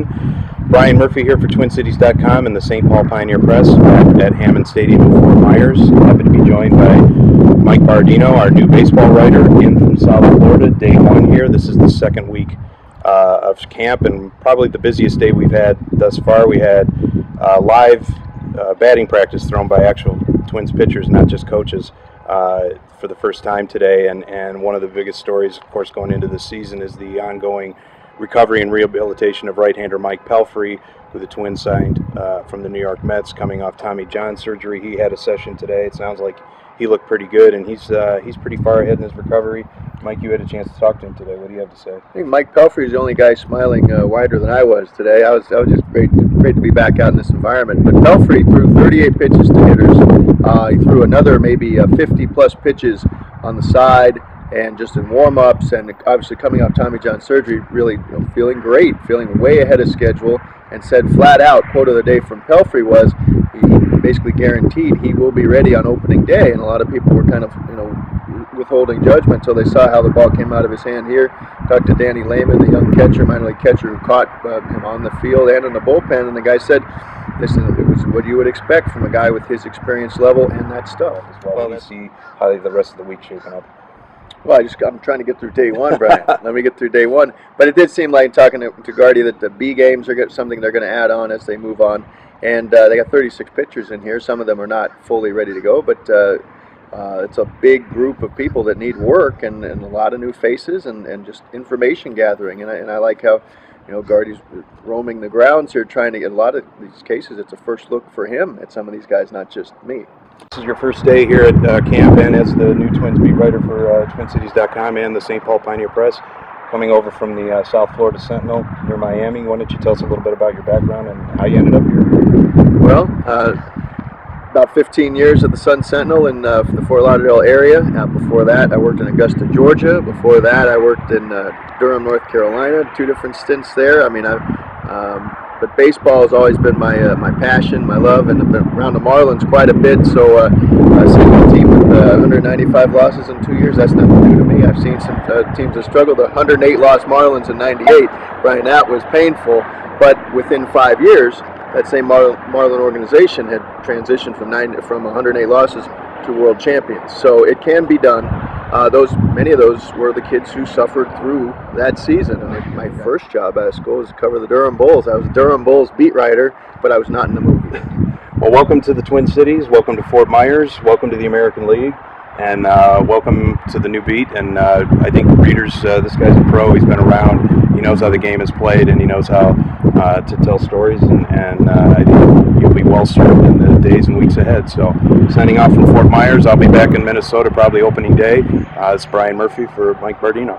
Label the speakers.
Speaker 1: Brian Murphy here for TwinCities.com and the St. Paul Pioneer Press at Hammond Stadium in Fort Myers. Happy to be joined by Mike Berardino, our new baseball writer, in from South Florida. Day one here. This is the second week of camp and probably the busiest day we've had thus far. We had live batting practice thrown by actual Twins pitchers, not just coaches, for the first time today. And one of the biggest stories, of course, going into this season is the ongoing recovery and rehabilitation of right-hander Mike Pelfrey, who the Twins signed from the New York Mets, coming off Tommy John surgery. He had a session today. It sounds like he looked pretty good, and he's pretty far ahead in his recovery. Mike, you had a chance to talk to him today. What do you have to say?
Speaker 2: I think Mike Pelfrey is the only guy smiling wider than I was today. I was just great to be back out in this environment. But Pelfrey threw 38 pitches to hitters. He threw another maybe 50-plus pitches on the side, and just in warm-ups, and obviously coming off Tommy John surgery, really feeling great, feeling way ahead of schedule, and said flat out, quote of the day from Pelfrey was, he basically guaranteed he will be ready on opening day. And a lot of people were kind of withholding judgment until they saw how the ball came out of his hand here. Talked to Danny Lehman, the young catcher, minor league catcher, who caught him on the field and in the bullpen, and the guy said, listen, it was what you would expect from a guy with his experience level and that stuff.
Speaker 1: Well, let's see how the rest of the week's shaping up.
Speaker 2: Well, I'm trying to get through day one, Brian. Let me get through day one. But it did seem like, talking to Gardy, that the B games are something they're going to add on as they move on. And they got 36 pitchers in here. Some of them are not fully ready to go, but it's a big group of people that need work, and a lot of new faces and just information gathering. And I like how Gardy's roaming the grounds here, trying to get a lot of these cases. It's a first look for him at some of these guys, not just me.
Speaker 1: This is your first day here at camp, and as the new Twins beat writer for TwinCities.com and the St. Paul Pioneer Press, coming over from the South Florida Sentinel near Miami. Why don't you tell us a little bit about your background and how you ended up here?
Speaker 2: Well, about 15 years at the Sun Sentinel in the Fort Lauderdale area. Before that, I worked in Augusta, Georgia. Before that, I worked in Durham, North Carolina. 2 different stints there. I mean, but baseball has always been my passion, my love, and I've been around the Marlins quite a bit. So seeing a team with 195 losses in 2 years, that's nothing new to me. I've seen some teams that struggled. The 108 loss Marlins in '98, Brian, that was painful. But within 5 years, that same Marlin organization had transitioned from 108 losses to world champions. So it can be done. Many of those were the kids who suffered through that season. And my first job out of school was to cover the Durham Bulls. I was a Durham Bulls beat writer, but I was not in the movie.
Speaker 1: Well, welcome to the Twin Cities. Welcome to Fort Myers. Welcome to the American League. And welcome to the new beat. And I think readers, this guy's a pro. He's been around. He knows how the game is played, and he knows how to tell stories. And I think you'll be well served in the days and weeks ahead. So, signing off from Fort Myers. I'll be back in Minnesota probably opening day. It's Brian Murphy for Mike Berardino.